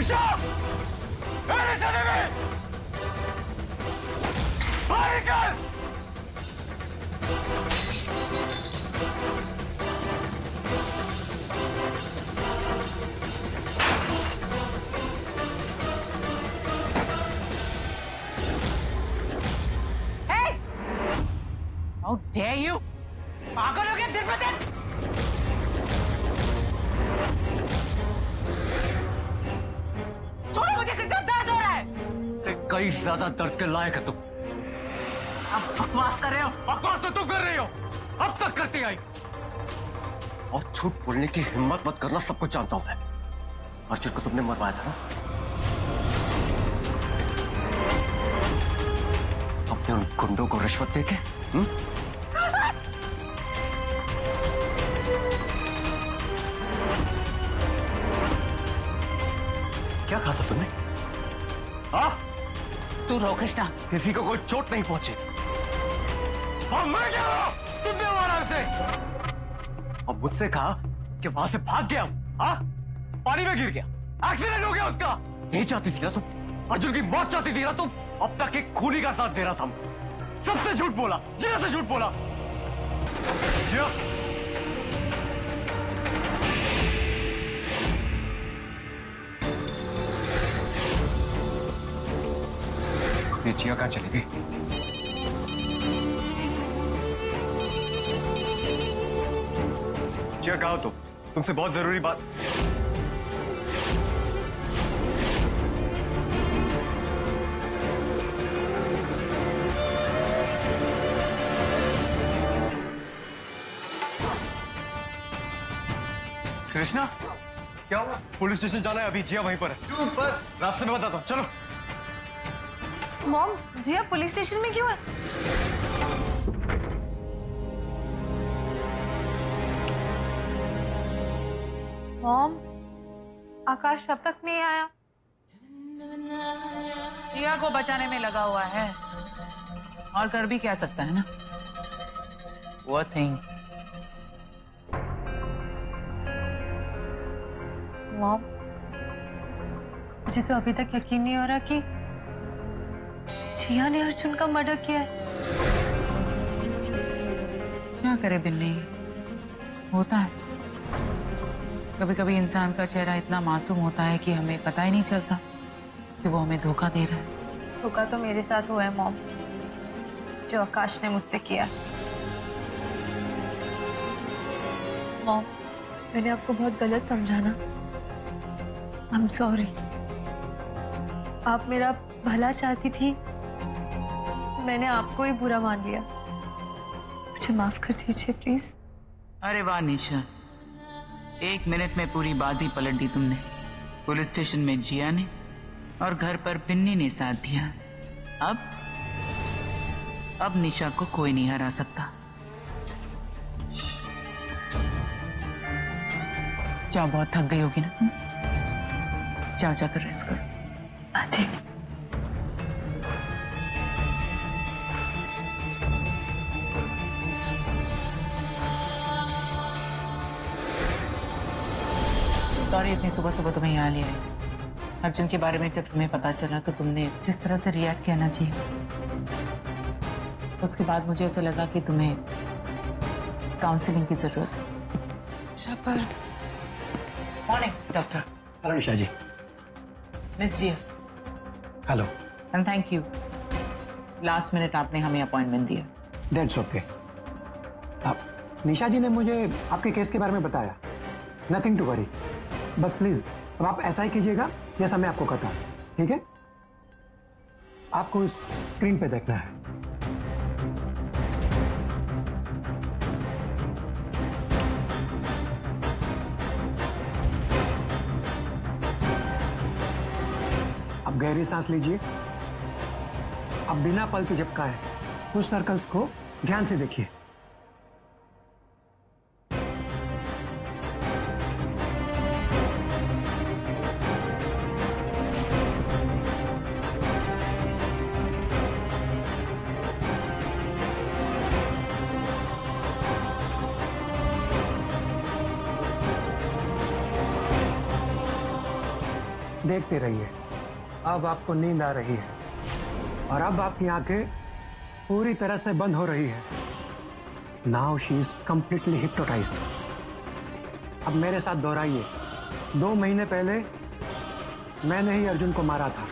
निशा! निशा देवी! बाहर निकल! How dare you? पागल हो गया दिन ब दिन? छोड़ो मुझे, कृष्णा, दर्द हो रहा है। कई ज्यादा दर्द के लायक है तुम। आप बकवास कर रहे हो। बकवास तो तुम कर रही हो, अब तक करती आई। और झूठ बोलने की हिम्मत मत करना, सब कुछ जानता हूं मैं। अर्जुन को तुमने मरवाया था ना? अपने उन गुंडों को रिश्वत देके? क्या कहा था तुमने? हाँ? तू रो कृष्णा। किसी को कोई चोट नहीं पहुंची। और मैं क्या रहा? तुमने मारा उसे। और मुझसे कहा कि वहां से भाग गया हूं। हाँ? पानी में गिर गया, एक्सीडेंट हो गया उसका। यही चाहती थी ना तुम? अर्जुन की मौत चाहती थी ना तुम? अब तक एक खूनी का साथ दे रहा था। सबसे झूठ बोला, जिया से झूठ बोला। जिया, ये जिया कहाँ चली गई? जिया कहाँ हो तुम? तुमसे बहुत जरूरी बात। कृष्णा, क्या हुआ? पुलिस स्टेशन जाना है अभी। जिया वहीं पर है। ऊपर रास्ते में बताता हूँ, चलो। मॉम, जिया पुलिस स्टेशन में क्यों है? मॉम, आकाश अब तक नहीं आया। जिया को बचाने में लगा हुआ है, और कर भी क्या सकता है ना। वो थिंग। मॉम, मुझे तो अभी तक यकीन नहीं हो रहा कि जिया ने अर्जुन का मर्डर किया है। क्या करे बिन्नी, होता है। कभी कभी इंसान का चेहरा इतना मासूम होता है कि हमें पता ही नहीं चलता कि वो हमें धोखा दे रहा है। धोखा तो मेरे साथ हुआ है मॉम, जो आकाश ने मुझसे किया। मॉम, मैंने आपको बहुत गलत समझा ना। I am sorry. आप मेरा भला चाहती थी, मैंने आपको ही बुरा मान लिया। मुझे माफ कर दीजिए प्लीज। अरे वाह निशा, 1 मिनट में पूरी बाजी पलट दी तुमने। पुलिस स्टेशन में जिया ने और घर पर पिन्नी ने साथ दिया। अब निशा को कोई नहीं हरा सकता। जाओ, बहुत थक गई होगी ना तुम। जाओ, जाकर रेस्ट करो। आते। सॉरी इतनी सुबह सुबह तुम्हें यहाँ ले आई। अर्जुन के बारे में जब तुम्हें पता चला तो तुमने जिस तरह से रिएक्ट किया ना चाहिए, उसके बाद मुझे ऐसा लगा कि तुम्हें काउंसलिंग की जरूरत है। पर morning doctor. Hello Nisha ji. Miss ji. Hello. And thank you, last minute आपने हमें अपॉइंटमेंट दिया। That's okay. निशा जी ने मुझे आपके केस के बारे में बताया। Nothing to worry. बस प्लीज अब आप ऐसा ही कीजिएगा जैसा मैं आपको कहता हूँ, ठीक है? आपको स्क्रीन पे देखना है। अब गहरी सांस लीजिए। अब बिना पलक झपकाए उस सर्कल्स को ध्यान से देखिए। देखते रहिए। अब आपको नींद आ रही है और अब आपकी आंखें पूरी तरह से बंद हो रही है। Now she is completely hypnotised. अब मेरे साथ दोहराइए, 2 महीने पहले मैंने ही अर्जुन को मारा था।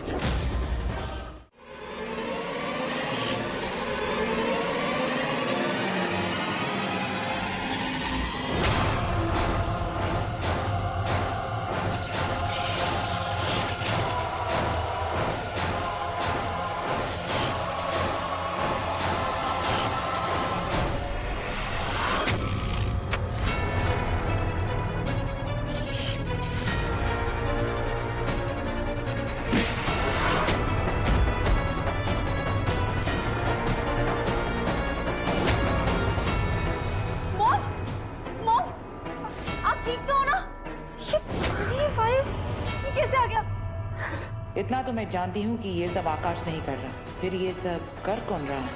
इतना तो मैं जानती हूँ कि ये सब आकाश नहीं कर रहा, फिर ये सब कर कौन रहा है?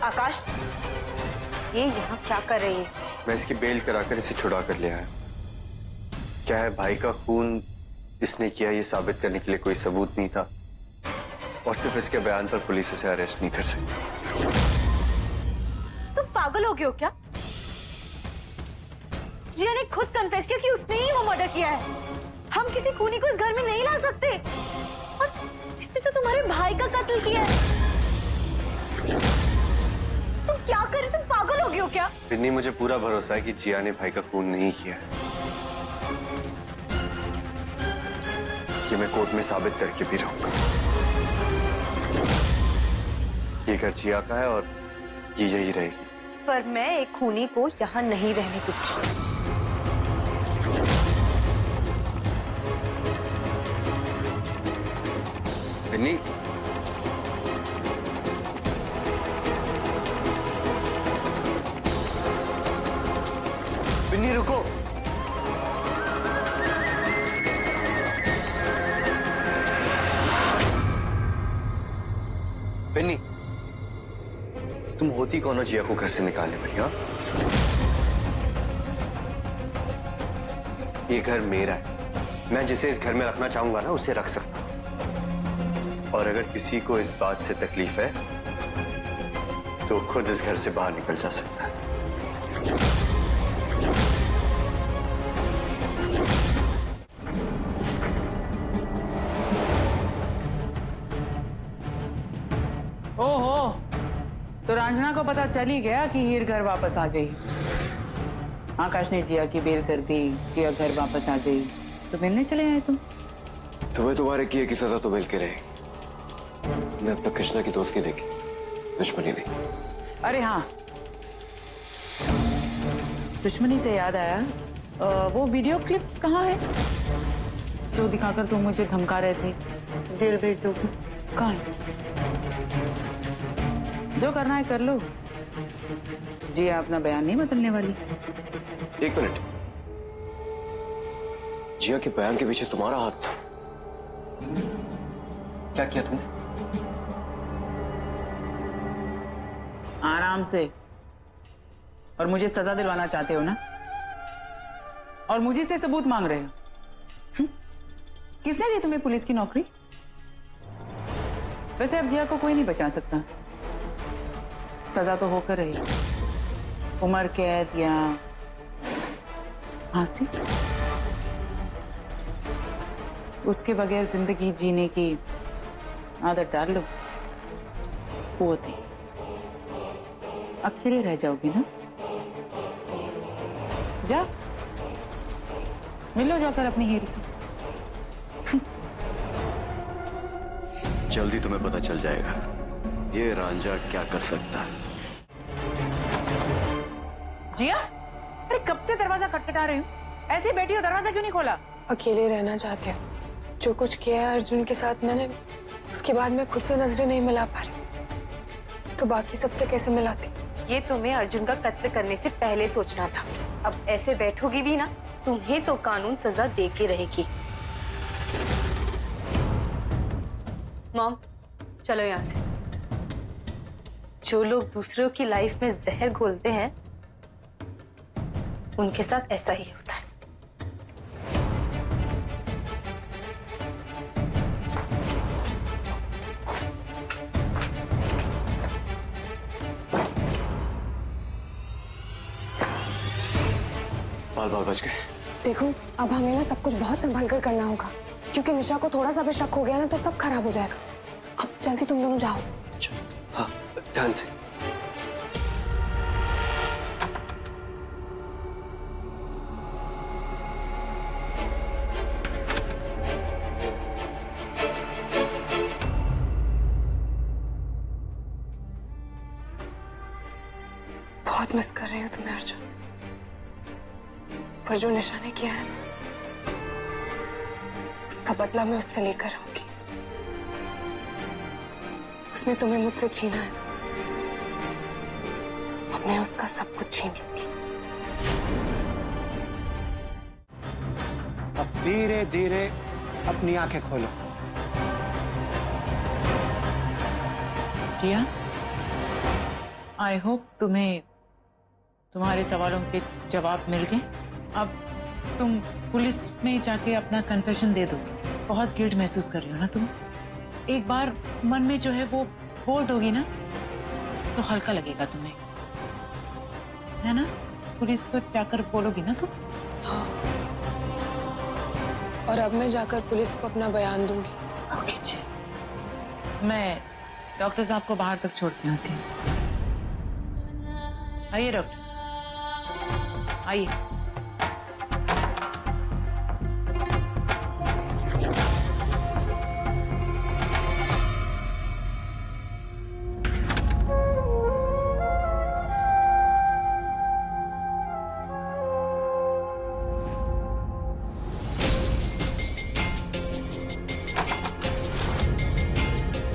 आकाश, ये यहाँ क्या कर रही है? मैं इसकी बेल कराकर इसे छुड़ा कर ले आया। क्या है, भाई का खून इसने किया ये साबित करने के लिए कोई सबूत नहीं था और सिर्फ इसके बयान पर पुलिस इसे अरेस्ट नहीं कर सकती। तुम पागल हो गए हो क्या? जिया ने खुद कन्फेस किया कि उसने ही वो मर्डर किया है। हम किसी खूनी को इस घर में नहीं ला सकते और इसने तो तुम्हारे भाई का कत्ल किया है। तुम क्या कर रहे? तुम पागल हो गए हो क्या? बिन्नी, मुझे पूरा भरोसा है कि जिया ने भाई का खून नहीं किया है। ये मैं कोर्ट में साबित करके भी रहूंगा। ये घर जिया का है और ये यही रहेगी। पर मैं एक खूनी को यहाँ नहीं रहने दूंगी। बिन्नी, बिन्नी रुको। बिन्नी, तुम होती कौन हो जिया को घर से निकालने वाली? हाँ, ये घर मेरा है। मैं जिसे इस घर में रखना चाहूंगा ना, उसे रख सकता हूं। और अगर किसी को इस बात से तकलीफ है तो खुद इस घर से बाहर निकल जा सकता है। ओहो, तो रंजना को पता चल ही गया कि हीर घर वापस आ गई। आकाश ने जिया की बेल कर दी, जिया घर वापस आ गई, तो मिलने चले आए तुम? तुम्हें तुम्हारे किए की सजा तो मिल के रहे। मैं अब तक कृष्णा की दोस्ती देखी, दुश्मनी नहीं। अरे हाँ, दुश्मनी से याद आया, वो वीडियो क्लिप कहाँ है जो दिखाकर तुम मुझे धमका रहे थे जेल भेज दोगे? कहाँ है? जो करना है कर लो। जिया अपना बयान नहीं बदलने वाली। 1 मिनट, जिया के बयान के पीछे तुम्हारा हाथ था? क्या किया तुमने? आराम से। और मुझे सजा दिलवाना चाहते हो ना? और मुझे से सबूत मांग रहे हो? किसने दी तुम्हें पुलिस की नौकरी? वैसे अब जिया को कोई नहीं बचा सकता। सजा तो होकर रही, उम्र कैद या फांसी। उसके बगैर जिंदगी जीने की आदत डाल लो, वो थी। अकेले रह जाओगी ना? जा मिलो जाकर अपनी हीर से। जल्दी तुम्हें पता चल जाएगा ये रांझा क्या कर सकता है। जिया, अरे कब से दरवाजा खटखटा रही हूँ, ऐसे ही बैठी हो, दरवाजा क्यों नहीं खोला? अकेले रहना चाहते हो। जो कुछ किया है अर्जुन के साथ मैंने, उसके बाद मैं खुद से नजरें नहीं मिला पा रही, तो बाकी सबसे कैसे मिलाती? ये तुम्हें अर्जुन का कत्ल करने से पहले सोचना था। अब ऐसे बैठोगी भी ना, तुम्हें तो कानून सजा दे के रहेगी। मॉम, चलो यहाँ से। जो लोग दूसरों की लाइफ में जहर घोलते हैं उनके साथ ऐसा ही होता है। बाल बाल बच गए। देखो, अब हमें ना सब कुछ बहुत संभल कर करना होगा, क्योंकि निशा को थोड़ा सा भी शक हो गया ना तो सब खराब हो जाएगा। अब जल्दी तुम दोनों जाओ। हाँ, ध्यान से। बहुत मिस कर रही हूँ तुम्हें अर्जुन, पर जो निशा ने किया है उसका बदला मैं उससे लेकर रहूंगी। उसने तुम्हें मुझसे छीना है, अब मैं उसका सब कुछ छीन लूंगी। अब धीरे धीरे अपनी आंखें खोलो। जिया, आई होप तुम्हें तुम्हारे सवालों के जवाब मिल गए। अब तुम पुलिस में जाके अपना कन्फेशन दे दो। बहुत गिल्ट महसूस कर रही हो ना तुम? एक बार मन में जो है वो बोल दोगी ना तो हल्का लगेगा तुम्हें, है ना? पुलिस पर जाकर बोलोगी ना तुम? हाँ, और अब मैं जाकर पुलिस को अपना बयान दूंगी। ओके जी, मैं डॉक्टर साहब को बाहर तक छोड़ के आती हूँ। आइए डॉक्टर, आइए।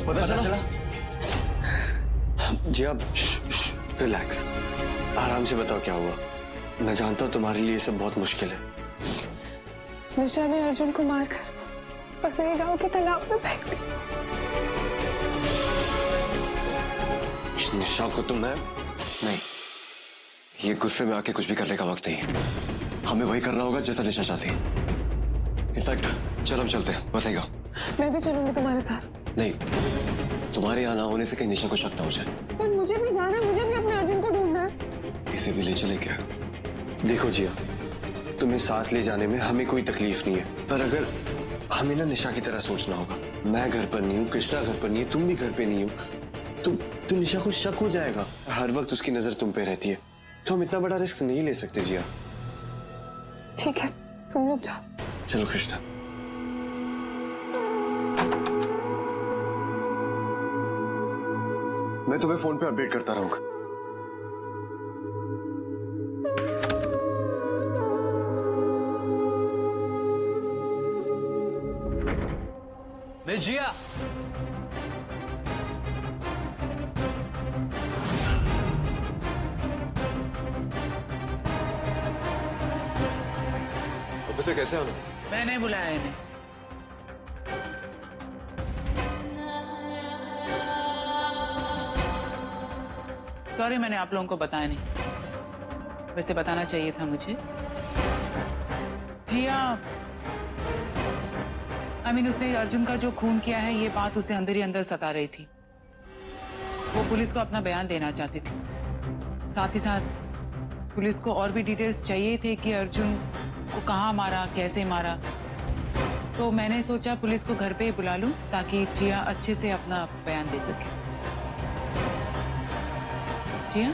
पता चला? जी आप रिलैक्स, आराम से बताओ क्या हुआ। मैं जानता हूँ तुम्हारे लिए सब बहुत मुश्किल है। निशा ने अर्जुन को मारकर पसई गांव के तालाब में फेंक दी। इस निशा को तो मैं नहीं, ये गुस्से में आके कुछ भी करने का वक्त नहीं है। हमें वही करना होगा जैसा निशा चाहती है। इनफैक्ट चलो हम चलते हैं बसेगा। मैं भी चलूंगी तुम्हारे साथ। नहीं, तुम्हारे यहाँ ना होने से कहीं निशा को शक ना हो जाए। पर मुझे भी जाना है, मुझे भी अपने अर्जुन को ढूंढना है। इसे भी ले चले क्या? देखो जिया, तुम्हें साथ ले जाने में हमें कोई तकलीफ नहीं है, पर अगर हमें ना निशा की तरह सोचना होगा। मैं घर पर नहीं हूँ, कृष्णा घर पर नहीं है, तुम भी घर पे नहीं हो, तो निशा को शक हो जाएगा। हर वक्त उसकी नजर तुम पे रहती है, तो हम इतना बड़ा रिस्क नहीं ले सकते जिया। ठीक है, तुम लोग जाओ। चलो कृष्णा। मैं तुम्हें फोन पे अपडेट करता रहूंगा। मिस जिया, अब उसे कैसे आना? मैंने बुलाया इन्हें। सॉरी, मैंने आप लोगों को बताया नहीं, वैसे बताना चाहिए था मुझे। जिया, उसने अर्जुन का जो खून किया है ये बात उसे अंदर ही अंदर सता रही थी। वो पुलिस को अपना बयान देना चाहती थी। साथ ही साथ पुलिस को और भी डिटेल्स चाहिए थे कि अर्जुन को कहाँ मारा, कैसे मारा। तो मैंने सोचा पुलिस को घर पे ही बुला लूं ताकि जिया अच्छे से अपना बयान दे सके। जिया,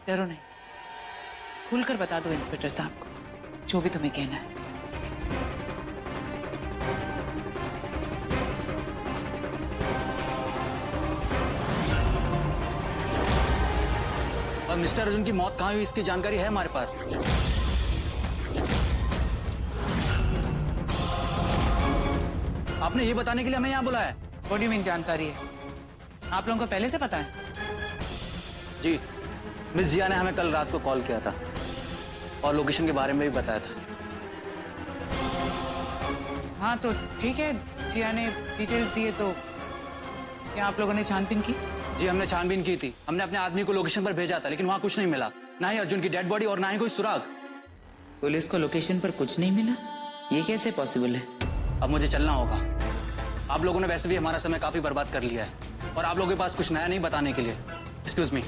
डरो नहीं, खुलकर बता दो इंस्पेक्टर साहब को जो भी तुम्हें कहना है। और मिस्टर अर्जुन की मौत कहाँ हुई इसकी जानकारी है हमारे पास। आपने ये बताने के लिए हमें यहाँ बुलाया? व्हाट डू यू मीन जानकारी है? आप लोगों को पहले से पता है? जी, मिस जिया ने हमें कल रात को कॉल किया था और लोकेशन के बारे में भी बताया था। हाँ तो ठीक है, जिया ने डिटेल्स दिए तो क्या आप लोगों ने छानबीन की? जी हमने छानबीन की थी। हमने अपने आदमी को लोकेशन पर भेजा था, लेकिन वहां कुछ नहीं मिला, ना ही अर्जुन की डेड बॉडी और ना ही कोई सुराग। पुलिस को लोकेशन पर कुछ नहीं मिला? ये कैसे पॉसिबल है? अब मुझे चलना होगा। आप लोगों ने वैसे भी हमारा समय काफी बर्बाद कर लिया है और आप लोगों के पास कुछ नया नहीं बताने के लिए। Excuse me.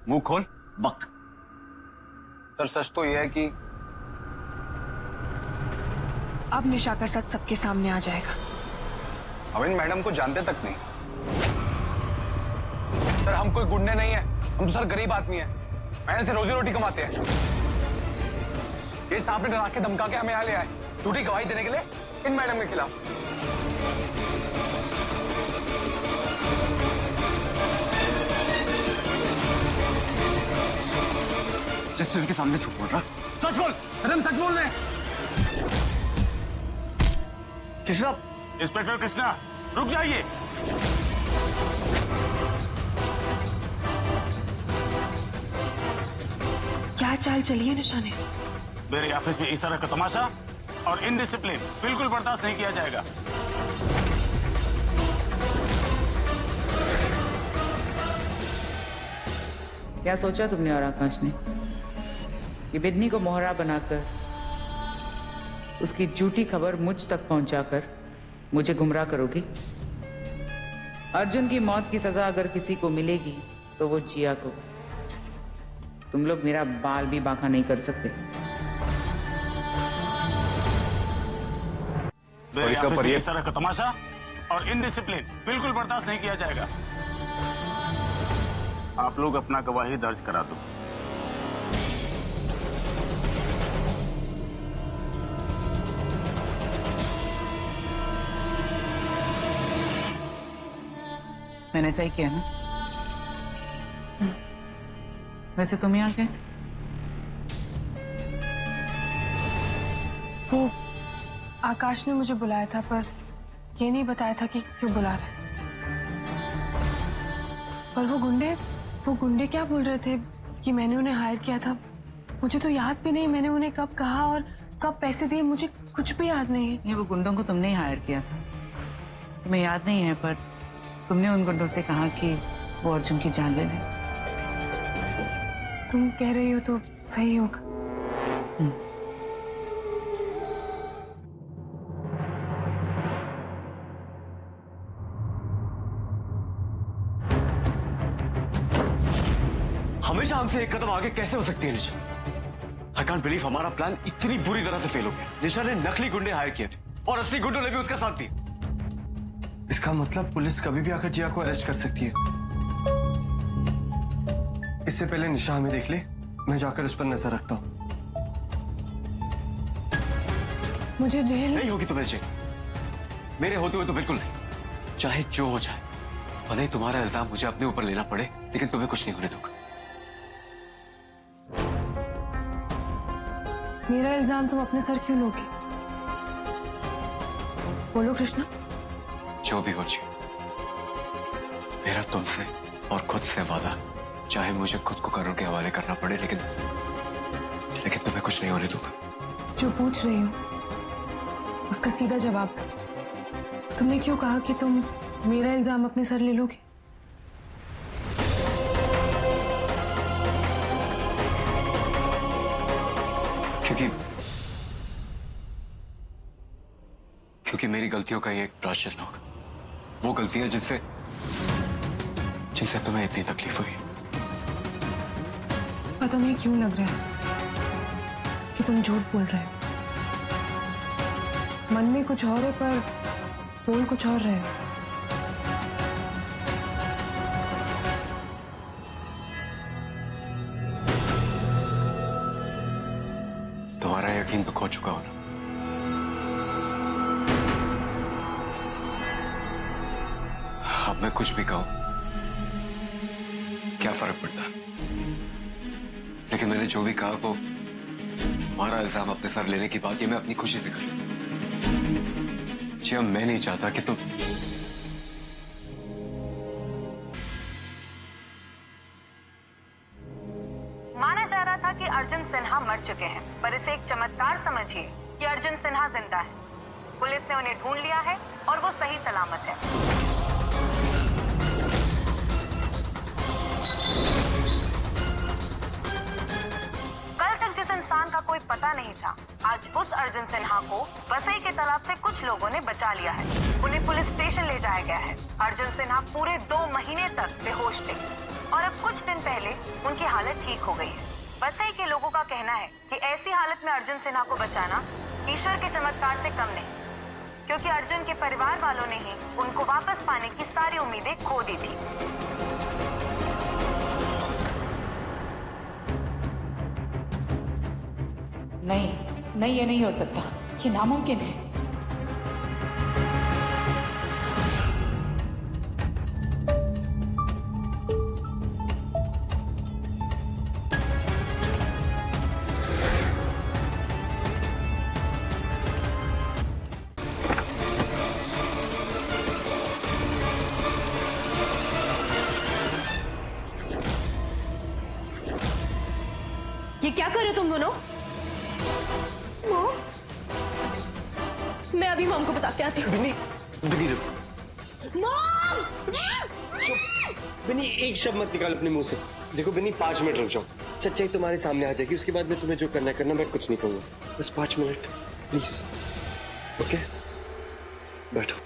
मुंह खोल बक। सर सच तो यह है कि अब निशा का सच सबके सामने आ जाएगा। हम इन मैडम को जानते तक नहीं। सर हम कोई गुंडे नहीं है, हम तो सर गरीब आदमी है, मैंने से रोजी रोटी कमाते हैं। ये सांप ने डरा के धमका के हमें यहाँ ले आए झूठी गवाही देने के लिए इन मैडम के खिलाफ। जस्टिस के सामने झूठ बोल रहा। सच बोल। सर हम सच बोल रहे हैं। कृष्णा, इंस्पेक्टर कृष्णा रुक जाइए। क्या चाल चली है निशा ने? मेरे ऑफिस में इस तरह का तमाशा और इनडिसिप्लिन बिल्कुल बर्दाश्त नहीं किया जाएगा। क्या सोचा तुमने और आकाश ने कि बिन्नी को मोहरा बनाकर उसकी झूठी खबर मुझ तक पहुंचाकर मुझे गुमराह करोगे? अर्जुन की मौत की सजा अगर किसी को मिलेगी तो वो जिया को। तुम लोग मेरा बाल भी बांका नहीं कर सकते। मेरे ऑफिस में इस तरह का तमाशा और इनडिसिप्लिन बिल्कुल बर्दाश्त नहीं किया जाएगा। आप लोग अपना गवाही दर्ज करा दो। मैंने सही किया ना? वैसे तुम यहाँ कैसे? वो आकाश ने मुझे बुलाया था, पर ये नहीं बताया था कि क्यों बुला रहा है। पर वो गुंडे क्या बोल रहे थे कि मैंने उन्हें हायर किया था? मुझे तो याद भी नहीं मैंने उन्हें कब कहा और कब पैसे दिए, मुझे कुछ भी याद नहीं है। ये वो गुंडों को तुमने ही हायर किया था। तुम्हें याद नहीं है, पर तुमने उन गुंडों से कहा कि वो अर्जुन की जान ले लें। तुम कह रही हो तो सही होगा। हमेशा हमसे एक कदम आगे कैसे हो सकती है निशा? आई कांट बिलीव हमारा प्लान इतनी बुरी तरह से फेल हो गया। निशा ने नकली गुंडे हायर किए थे और असली गुंडों ने भी उसका साथ दिया। इसका मतलब पुलिस कभी भी आकर जिया को अरेस्ट कर सकती है। इससे पहले निशा हमें देख ले, मैं जाकर उस पर नजर रखता हूं। मुझे जेल नहीं होगी तुम्हें जेल। मेरे होते हुए तो बिल्कुल नहीं। चाहे जो हो जाए, भले ही तुम्हारा इल्जाम मुझे अपने ऊपर लेना पड़े, लेकिन तुम्हें कुछ नहीं होने दूंगा। मेरा इल्जाम तुम अपने सर क्यों लोगे? बोलो कृष्णा। जो भी हो जी, मेरा तुमसे और खुद से वादा चाहे मुझे खुद को कानून के हवाले करना पड़े, लेकिन तुम्हें कुछ नहीं होने दूंगा। जो पूछ रही हो उसका सीधा जवाब दो। तुमने क्यों कहा कि तुम मेरा इल्जाम अपने सर ले लोगे? क्योंकि मेरी गलतियों का ये एक प्रायश्चित होगा। वो गलतियां जिनसे तुम्हें इतनी तकलीफ हुई। पता नहीं क्यों लग रहा है कि तुम झूठ बोल रहे हो। मन में कुछ और है पर बोल कुछ और रहे हो। तुम्हारा यकीन तो खो चुका हो ना। अब मैं कुछ भी कहूं क्या फर्क पड़ता, लेकिन मैंने जो भी कहा वो हमारा इल्जाम अपने सर लेने की बात ये मैं अपनी खुशी से करूं। जी मैं नहीं चाहता कि तुम माना जा रहा था कि अर्जुन सिन्हा मर चुके हैं, पर इसे एक चमत्कार समझिए कि अर्जुन सिन्हा जिंदा है। पुलिस ने उन्हें ढूंढ लिया है और वो सही सलामत है। कल तक जिस इंसान का कोई पता नहीं था, आज उस अर्जुन सिन्हा को वसई के तालाब से कुछ लोगों ने बचा लिया है। उन्हें पुलिस स्टेशन ले जाया गया है। अर्जुन सिन्हा पूरे 2 महीने तक बेहोश थे और अब कुछ दिन पहले उनकी हालत ठीक हो गई है। वसई के लोगों का कहना है कि ऐसी हालत में अर्जुन सिन्हा को बचाना ईश्वर के चमत्कार से कम नहीं, क्योंकि अर्जुन के परिवार वालों ने ही उनको वापस पाने की सारी उम्मीदें खो दी थी। नहीं नहीं, ये नहीं हो सकता, ये नामुमकिन है। ये क्या कर रहे हो तुम दोनों? मॉम, मैं अभी मॉम को बता के आती हूँ। मॉम! बिन्नी एक शब्द मत निकाल अपने मुंह से। देखो बिन्नी 5 मिनट रुक जाओ, सच्चाई तुम्हारे सामने आ जाएगी, उसके बाद में तुम्हें जो करना है करना, मैं कुछ नहीं कहूंगा। बस 5 मिनट प्लीज। ओके बैठो।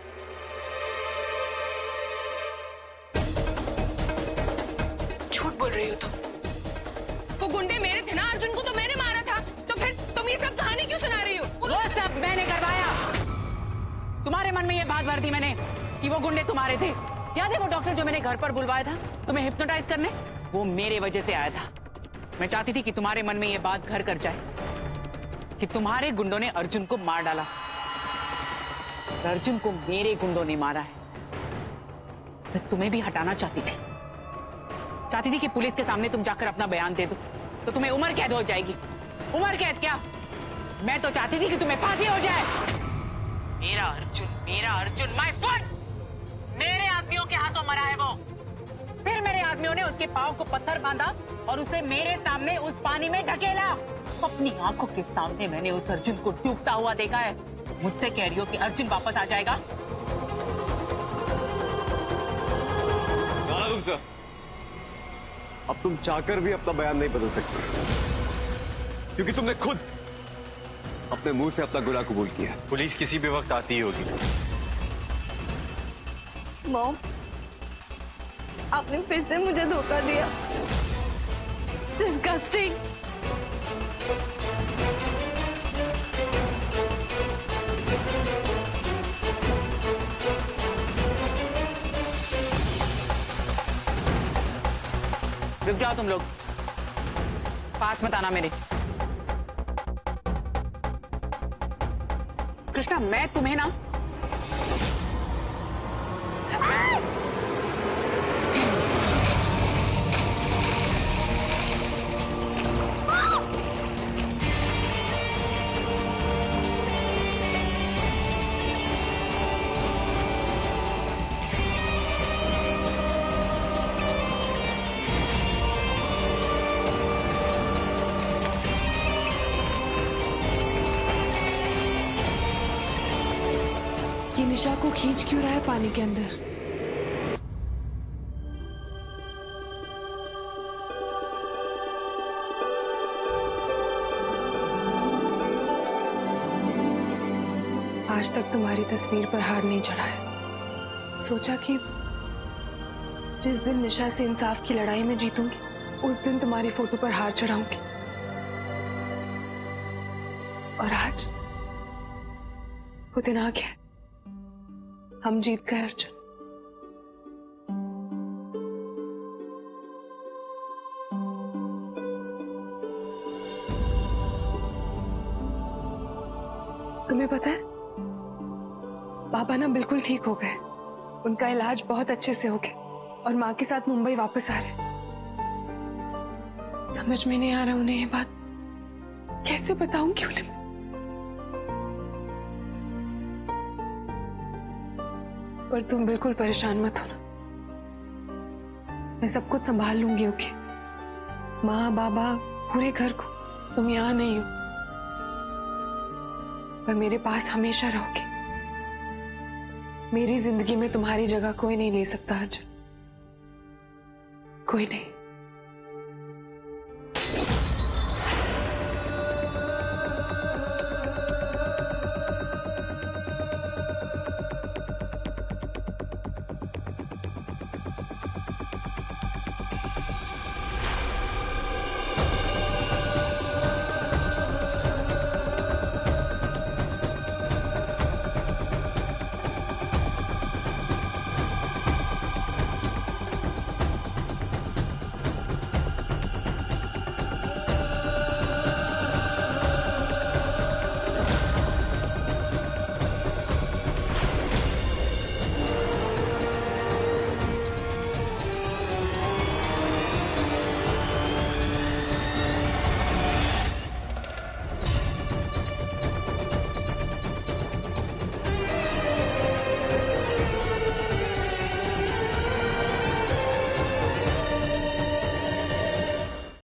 झूठ बोल रही हो तुम। वो गुंडे मेरे थे ना, अर्जुन को तो मैंने मारा था, तो फिर तुम ये सब कहानी क्यों सुना रही हो? वो सब मैंने करवाया। तुम्हारे मन में ये बात भर दी मैंने कि वो गुंडे तुम्हारे थे। याद है वो डॉक्टर जो मैंने घर पर बुलवाया था तुम्हें हिप्नोटाइज करने? वो मेरे वजह से आया था। मैं चाहती थी कि तुम्हारे मन में ये बात घर कर जाए कि तुम्हारे गुंडों ने अर्जुन को मार डाला। अर्जुन को मेरे गुंडों ने मारा है। मैं तुम्हें भी हटाना चाहती थी कि पुलिस के सामने तुम जाकर अपना बयान दे दो तो तुम्हें उम्र कैद हो जाएगी। उम्र कैद क्या, मैं तो चाहती थी कि तुम्हें फांसी हो जाए। मेरा अर्जुन माय फन मेरे आदमियों के हाथों मरा है वो। फिर मेरे आदमियों ने उसके पांव को पत्थर बांधा और उसे मेरे सामने उस पानी में ढकेला। अपनी आंखों के सामने मैंने उस अर्जुन को डूबता हुआ देखा है। मुझसे कह रही हो कि अर्जुन वापस आ जाएगा? अब तुम चाहकर भी अपना बयान नहीं बदल सकते, क्योंकि तुमने खुद अपने मुंह से अपना गुनाह कबूल किया। पुलिस किसी भी वक्त आती ही होगी। मॉम, आपने फिर से मुझे धोखा दिया। डिस्गस्टिंग। रुक जाओ तुम लोग, पास मत आना मेरे। कृष्णा, मैं तुम्हें ना निशा को खींच क्यों रहा है पानी के अंदर? आज तक तुम्हारी तस्वीर पर हार नहीं चढ़ा है। सोचा कि जिस दिन निशा से इंसाफ की लड़ाई में जीतूंगी उस दिन तुम्हारी फोटो पर हार चढ़ाऊंगी। और आज वो दिन आ गया। हम जीत गए अर्जुन। तुम्हें पता है पापा ना बिल्कुल ठीक हो गए। उनका इलाज बहुत अच्छे से हो गया और माँ के साथ मुंबई वापस आ रहे। समझ में नहीं आ रहा उन्हें ये बात कैसे बताऊंगी उन्हें। पर तुम बिल्कुल परेशान मत होना, मैं सब कुछ संभाल लूंगी। ओके माँ बाबा पूरे घर को, तुम यहाँ नहीं हो पर मेरे पास हमेशा रहोगे। मेरी जिंदगी में तुम्हारी जगह कोई नहीं ले सकता अर्जुन, कोई नहीं।